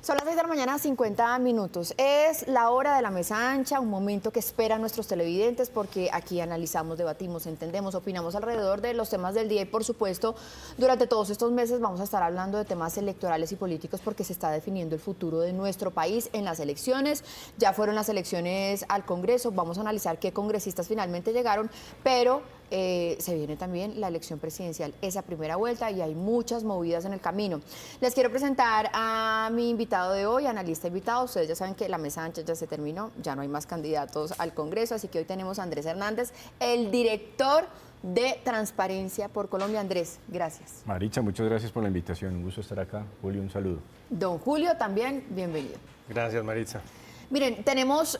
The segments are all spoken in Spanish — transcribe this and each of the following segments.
Son las 6 de la mañana, 50 minutos. Es la hora de la mesa ancha, un momento que esperan nuestros televidentes porque aquí analizamos, debatimos, entendemos, opinamos alrededor de los temas del día y por supuesto durante todos estos meses vamos a estar hablando de temas electorales y políticos porque se está definiendo el futuro de nuestro país en las elecciones. Ya fueron las elecciones al Congreso, vamos a analizar qué congresistas finalmente llegaron, pero se viene también la elección presidencial, esa primera vuelta, y hay muchas movidas en el camino. Les quiero presentar a mi invitado de hoy, analista invitado. Ustedes ya saben que la mesa ancha ya se terminó, ya no hay más candidatos al Congreso, así que hoy tenemos a Andrés Hernández, el director de Transparencia por Colombia. Andrés, gracias. Maricha, muchas gracias por la invitación, un gusto estar acá. Julio, un saludo. Don Julio, también, bienvenido. Gracias, Maritza. Miren, tenemos,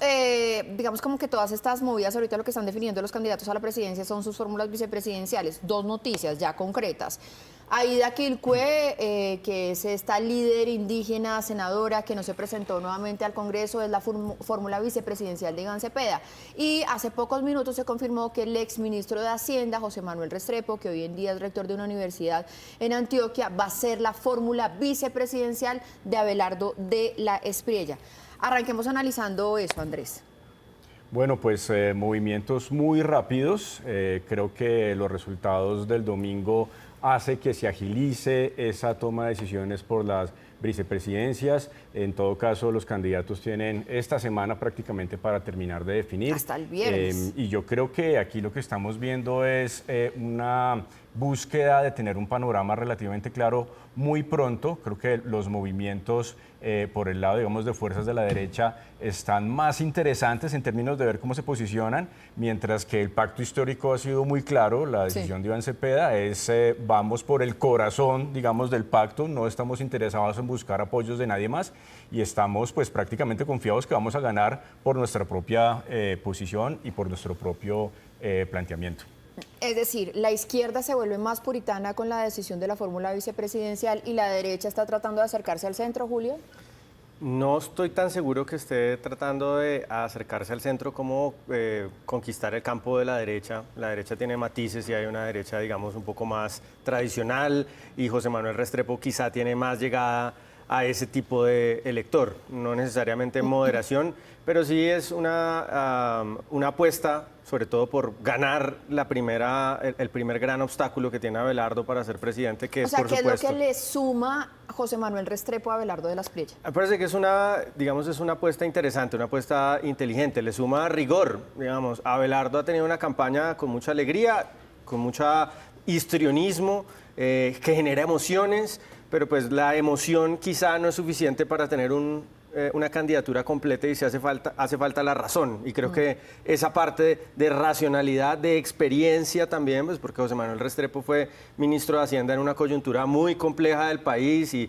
digamos como que todas estas movidas, ahorita lo que están definiendo los candidatos a la presidencia son sus fórmulas vicepresidenciales. Dos noticias ya concretas. Aida Quilcue, que es esta líder indígena, senadora, que no se presentó nuevamente al Congreso, es la fórmula vicepresidencial de Iván Cepeda. Y hace pocos minutos se confirmó que el exministro de Hacienda, José Manuel Restrepo, que hoy en día es rector de una universidad en Antioquia, va a ser la fórmula vicepresidencial de Abelardo de la Espriella. Arranquemos analizando eso, Andrés. Bueno, pues movimientos muy rápidos. Creo que los resultados del domingo hace que se agilice esa toma de decisiones por las vicepresidencias. En todo caso, los candidatos tienen esta semana prácticamente para terminar de definir. Hasta el viernes. Y yo creo que aquí lo que estamos viendo es una búsqueda de tener un panorama relativamente claro muy pronto. Creo que los movimientos por el lado, digamos, de fuerzas de la derecha están más interesantes en términos de ver cómo se posicionan, mientras que el pacto histórico ha sido muy claro. La decisión de Iván Cepeda es vamos por el corazón, digamos, del pacto, no estamos interesados en buscar apoyos de nadie más y estamos pues prácticamente confiados que vamos a ganar por nuestra propia posición y por nuestro propio planteamiento. Es decir, la izquierda se vuelve más puritana con la decisión de la fórmula vicepresidencial y la derecha está tratando de acercarse al centro, Julio. No estoy tan seguro que esté tratando de acercarse al centro como conquistar el campo de la derecha. La derecha tiene matices y hay una derecha, digamos, un poco más tradicional y José Manuel Restrepo quizá tiene más llegada a ese tipo de elector, no necesariamente moderación, pero sí es una apuesta, sobre todo por ganar el primer gran obstáculo que tiene Abelardo para ser presidente, que es, por supuesto... ¿qué es lo que le suma José Manuel Restrepo a Abelardo de la Espriella? Me parece que es es una apuesta interesante, una apuesta inteligente, le suma rigor, digamos. Abelardo ha tenido una campaña con mucha alegría, con mucho histrionismo, que genera emociones, pero pues la emoción quizá no es suficiente para tener una candidatura completa y hace falta la razón. Y creo que esa parte de racionalidad, de experiencia también, pues porque José Manuel Restrepo fue ministro de Hacienda en una coyuntura muy compleja del país y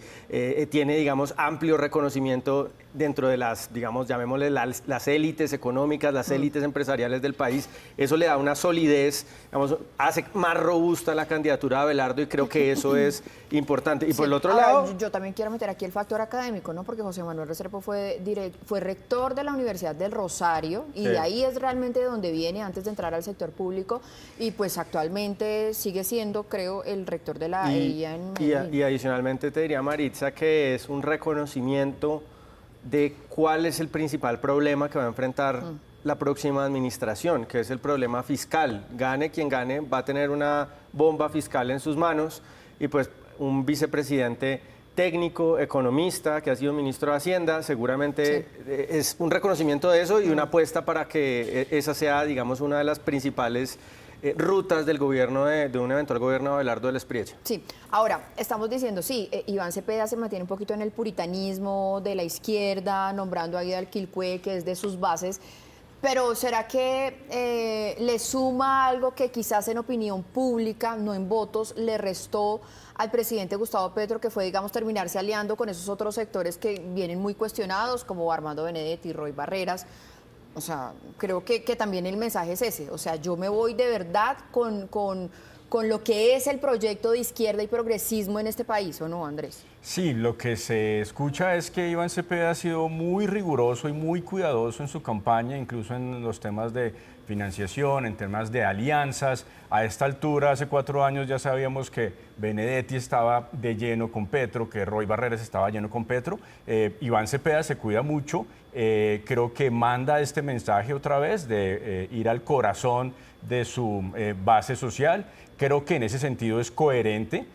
tiene, digamos, amplio reconocimiento dentro de las, digamos, llamémosle las élites económicas, las élites empresariales del país. Eso le da una solidez, digamos, hace más robusta la candidatura de Abelardo y creo que eso es importante. Y por el otro lado... Yo también quiero meter aquí el factor académico, ¿no? Porque José Manuel Restrepo fue rector de la Universidad del Rosario y de ahí es realmente de donde viene antes de entrar al sector público y pues actualmente sigue siendo, creo, el rector de la EIA en Medellín. Y adicionalmente te diría, Maritza, que es un reconocimiento de cuál es el principal problema que va a enfrentar la próxima administración, que es el problema fiscal. Gane quien gane, va a tener una bomba fiscal en sus manos y pues un vicepresidente técnico, economista, que ha sido ministro de Hacienda, seguramente es un reconocimiento de eso y una apuesta para que esa sea, digamos, una de las principales rutas del gobierno de un eventual gobierno de Abelardo de la Espriella. Sí, ahora estamos diciendo, sí, Iván Cepeda se mantiene un poquito en el puritanismo de la izquierda, nombrando a Aida Quilcue, que es de sus bases, pero ¿será que le suma algo que quizás en opinión pública, no en votos, le restó al presidente Gustavo Petro, que fue, digamos, terminarse aliando con esos otros sectores que vienen muy cuestionados, como Armando Benedetti, Roy Barreras? O sea, creo que también el mensaje es ese. O sea, yo me voy de verdad con lo que es el proyecto de izquierda y progresismo en este país, ¿o no, Andrés? Sí, lo que se escucha es que Iván Cepeda ha sido muy riguroso y muy cuidadoso en su campaña, incluso en los temas de financiación, en temas de alianzas. A esta altura, hace 4 años, ya sabíamos que Benedetti estaba de lleno con Petro, que Roy Barreras estaba lleno con Petro. Iván Cepeda se cuida mucho, creo que manda este mensaje otra vez de ir al corazón de su base social. Creo que en ese sentido es coherente.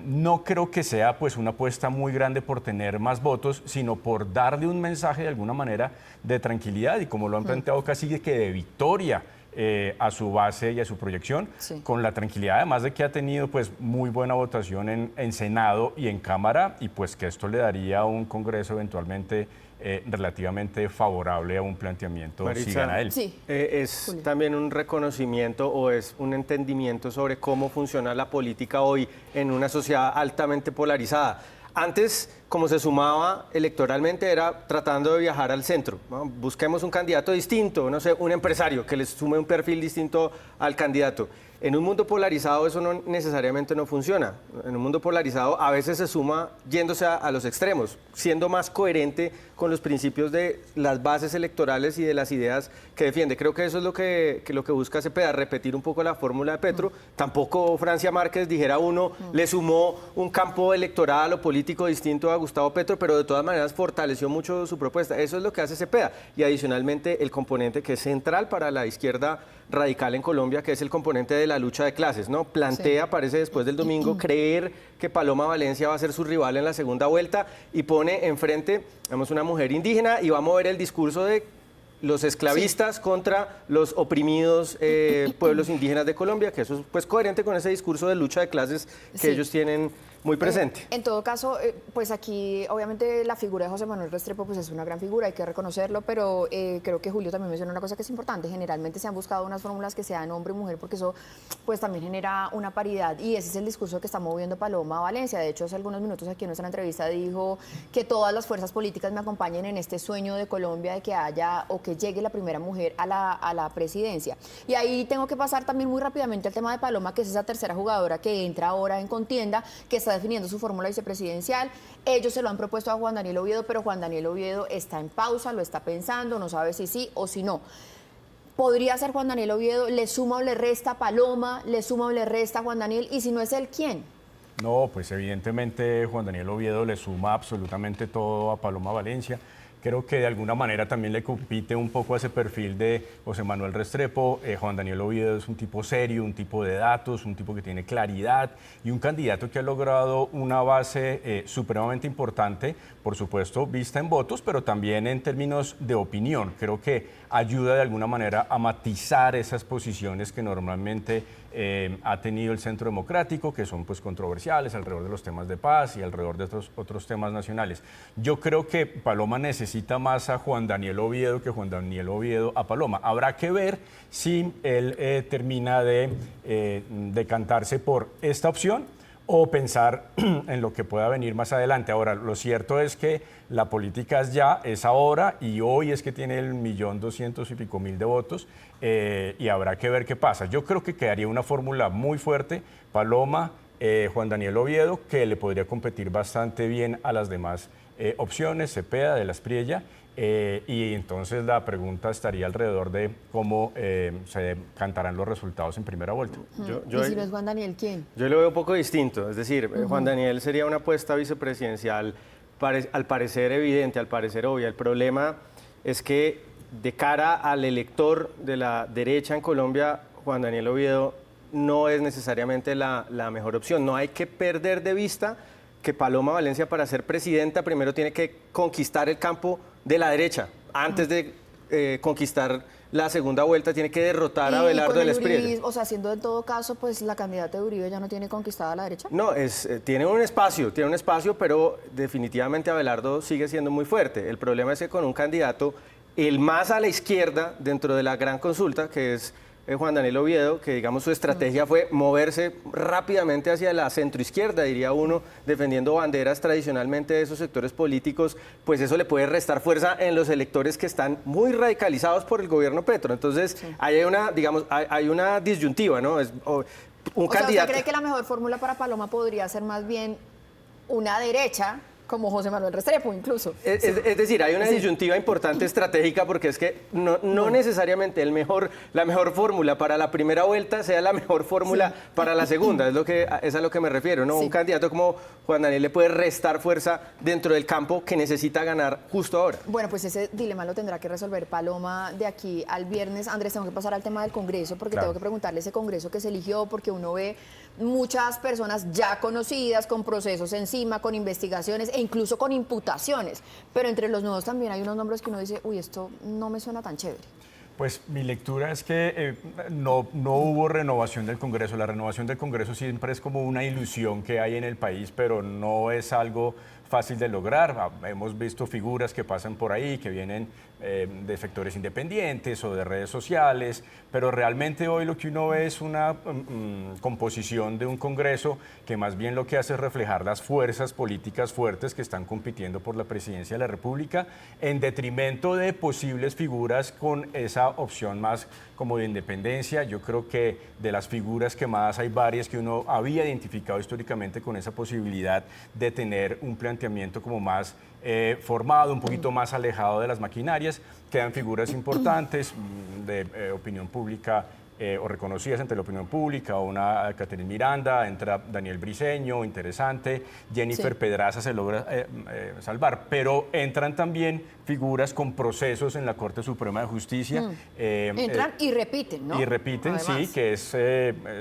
No creo que sea pues una apuesta muy grande por tener más votos, sino por darle un mensaje de alguna manera de tranquilidad y, como lo han planteado, casi que de victoria a su base y a su proyección, Sí. con la tranquilidad además de que ha tenido pues muy buena votación en Senado y en Cámara, y pues que esto le daría un Congreso eventualmente relativamente favorable a un planteamiento si Maritza, gana él. Sí. Es Julio. también un reconocimiento o es un entendimiento sobre cómo funciona la política hoy en una sociedad altamente polarizada. Antes, como se sumaba electoralmente, era tratando de viajar al centro, ¿no? Busquemos un candidato distinto, no sé, un empresario que les sume un perfil distinto al candidato. En un mundo polarizado eso no necesariamente no funciona. En un mundo polarizado a veces se suma yéndose a los extremos, siendo más coherente con los principios de las bases electorales y de las ideas que defiende. Creo que eso es lo que busca Cepeda, repetir un poco la fórmula de Petro. Tampoco Francia Márquez, dijera uno, le sumó un campo electoral o político distinto a Gustavo Petro, pero de todas maneras fortaleció mucho su propuesta. Eso es lo que hace Cepeda. Y adicionalmente el componente que es central para la izquierda radical en Colombia, que es el componente de la lucha de clases, ¿no? Plantea, parece después del domingo, creer que Paloma Valencia va a ser su rival en la segunda vuelta y pone enfrente, digamos, una mujer indígena y va a mover el discurso de los esclavistas contra los oprimidos pueblos indígenas de Colombia, que eso es pues coherente con ese discurso de lucha de clases que Sí. ellos tienen muy presente. En todo caso, pues aquí obviamente la figura de José Manuel Restrepo pues es una gran figura, hay que reconocerlo, pero creo que Julio también menciona una cosa que es importante. Generalmente se han buscado unas fórmulas que sean hombre y mujer porque eso pues también genera una paridad, y ese es el discurso que está moviendo Paloma Valencia. De hecho, hace algunos minutos aquí en nuestra entrevista dijo que todas las fuerzas políticas me acompañen en este sueño de Colombia de que haya o que llegue la primera mujer a la presidencia. Y ahí tengo que pasar también muy rápidamente al tema de Paloma, que es esa tercera jugadora que entra ahora en contienda, que está definiendo su fórmula vicepresidencial. Ellos se lo han propuesto a Juan Daniel Oviedo, pero Juan Daniel Oviedo está en pausa, lo está pensando, no sabe si sí o si no. ¿Podría ser Juan Daniel Oviedo? ¿Le suma o le resta Paloma? ¿Le suma o le resta Juan Daniel? Y si no es él, ¿quién? No, pues evidentemente Juan Daniel Oviedo le suma absolutamente todo a Paloma Valencia. Creo que de alguna manera también le compite un poco a ese perfil de José Manuel Restrepo. Juan Daniel Oviedo es un tipo serio, un tipo de datos, un tipo que tiene claridad y un candidato que ha logrado una base supremamente importante, por supuesto, vista en votos, pero también en términos de opinión. Creo que ayuda de alguna manera a matizar esas posiciones que normalmente ha tenido el Centro Democrático, que son pues controversiales alrededor de los temas de paz y alrededor de otros temas nacionales. Yo creo que Paloma necesita más a Juan Daniel Oviedo que Juan Daniel Oviedo a Paloma. Habrá que ver si él termina de decantarse por esta opción o pensar en lo que pueda venir más adelante. Ahora, lo cierto es que la política es ya, es ahora, y hoy es que tiene 1.200.000 y pico de votos, y habrá que ver qué pasa. Yo creo que quedaría una fórmula muy fuerte, Paloma, Juan Daniel Oviedo, que le podría competir bastante bien a las demás opciones, Cepeda, de la Espriella, y entonces la pregunta estaría alrededor de cómo se cantarán los resultados en primera vuelta. ¿Y si no es Juan Daniel, quién? Yo lo veo un poco distinto, es decir, Juan Daniel sería una apuesta vicepresidencial al parecer evidente, al parecer obvia. El problema es que de cara al elector de la derecha en Colombia, Juan Daniel Oviedo no es necesariamente la mejor opción. No hay que perder de vista que Paloma Valencia, para ser presidenta, primero tiene que conquistar el campo de la derecha. Antes de conquistar la segunda vuelta, tiene que derrotar a Abelardo de la Espriella. O sea, siendo en todo caso, pues la candidata de Uribe ya no tiene conquistada la derecha. No, tiene un espacio, pero definitivamente Abelardo sigue siendo muy fuerte. El problema es que con un candidato, el más a la izquierda dentro de la gran consulta, que es Juan Daniel Oviedo, que digamos su estrategia fue moverse rápidamente hacia la centroizquierda, diría uno, defendiendo banderas tradicionalmente de esos sectores políticos, pues eso le puede restar fuerza en los electores que están muy radicalizados por el gobierno Petro. Entonces, hay una disyuntiva, ¿no? ¿Usted cree que la mejor fórmula para Paloma podría ser más bien una derecha como José Manuel Restrepo incluso. Es decir, hay una disyuntiva importante estratégica porque es que no necesariamente la mejor fórmula para la primera vuelta sea la mejor fórmula para la segunda, es a lo que me refiero, ¿no? Sí. Un candidato como Juan Daniel le puede restar fuerza dentro del campo que necesita ganar justo ahora. Bueno, pues ese dilema lo tendrá que resolver Paloma de aquí al viernes. Andrés, tengo que pasar al tema del Congreso porque Claro. tengo que preguntarle ese Congreso que se eligió, porque uno ve muchas personas ya conocidas, con procesos encima, con investigaciones e incluso con imputaciones. Pero entre los nuevos también hay unos nombres que uno dice, uy, esto no me suena tan chévere. Pues mi lectura es que no hubo renovación del Congreso. La renovación del Congreso siempre es como una ilusión que hay en el país, pero no es algo fácil de lograr. Hemos visto figuras que pasan por ahí, que vienen de sectores independientes o de redes sociales, pero realmente hoy lo que uno ve es una composición de un Congreso que más bien lo que hace es reflejar las fuerzas políticas fuertes que están compitiendo por la presidencia de la República en detrimento de posibles figuras con esa opción más como de independencia. Yo creo que de las figuras que más hay varias que uno había identificado históricamente con esa posibilidad de tener un planteamiento como más formado, un poquito más alejado de las maquinarias. Quedan figuras importantes de opinión pública o reconocidas entre la opinión pública, una Catherine Miranda, entra Daniel Briceño, interesante, Jennifer Sí. Pedraza se logra salvar, pero entran también figuras con procesos en la Corte Suprema de Justicia. Entran y repiten, ¿no? Y repiten, Además. sí, que es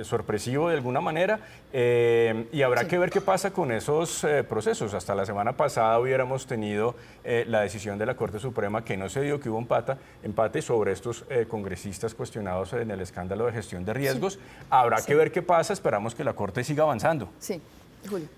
sorpresivo de alguna manera. Y habrá que ver qué pasa con esos procesos. Hasta la semana pasada hubiéramos tenido la decisión de la Corte Suprema que no se dio, que hubo empate sobre estos congresistas cuestionados en el escándalo de gestión de riesgos. Habrá que ver qué pasa. Esperamos que la Corte siga avanzando. Sí, Julio.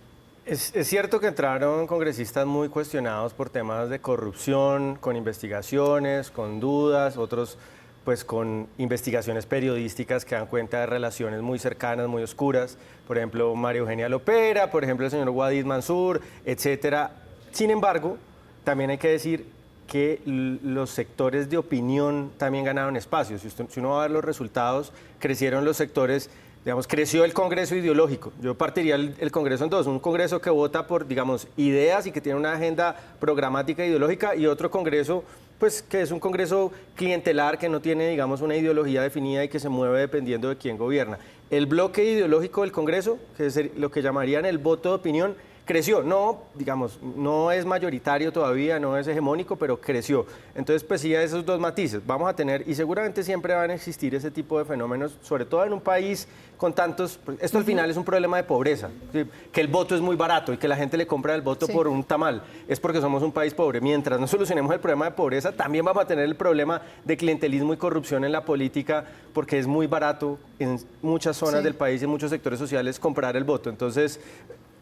Es cierto que entraron congresistas muy cuestionados por temas de corrupción, con investigaciones, con dudas, otros pues con investigaciones periodísticas que dan cuenta de relaciones muy cercanas, muy oscuras, por ejemplo, María Eugenia Lopera, por ejemplo, el señor Wadid Mansur, etcétera. Sin embargo, también hay que decir que los sectores de opinión también ganaron espacio. Si uno va a ver los resultados, crecieron los sectores, digamos, creció el Congreso ideológico. Yo partiría el Congreso en dos, un Congreso que vota por, digamos, ideas y que tiene una agenda programática e ideológica, y otro Congreso pues que es un Congreso clientelar que no tiene, digamos, una ideología definida y que se mueve dependiendo de quién gobierna. El bloque ideológico del Congreso, que es lo que llamarían el voto de opinión, creció. No, digamos, no es mayoritario todavía, no es hegemónico, pero creció. Entonces, pues sí, esos dos matices vamos a tener, y seguramente siempre van a existir ese tipo de fenómenos, sobre todo en un país con tantos, pues, esto al final es un problema de pobreza, ¿sí? Que el voto es muy barato y que la gente le compra el voto por un tamal, es porque somos un país pobre. Mientras no solucionemos el problema de pobreza, también vamos a tener el problema de clientelismo y corrupción en la política, porque es muy barato en muchas zonas del país y en muchos sectores sociales comprar el voto. Entonces,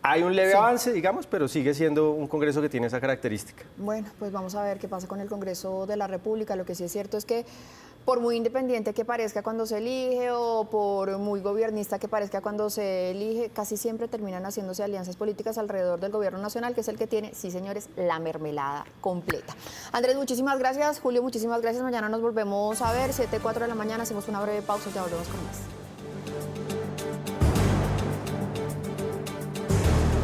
hay un leve avance, digamos, pero sigue siendo un Congreso que tiene esa característica. Bueno, pues vamos a ver qué pasa con el Congreso de la República. Lo que sí es cierto es que por muy independiente que parezca cuando se elige o por muy gobernista que parezca cuando se elige, casi siempre terminan haciéndose alianzas políticas alrededor del gobierno nacional, que es el que tiene, sí señores, la mermelada completa. Andrés, muchísimas gracias. Julio, muchísimas gracias. Mañana nos volvemos a ver, 7:04 de la mañana. Hacemos una breve pausa y ya volvemos con más.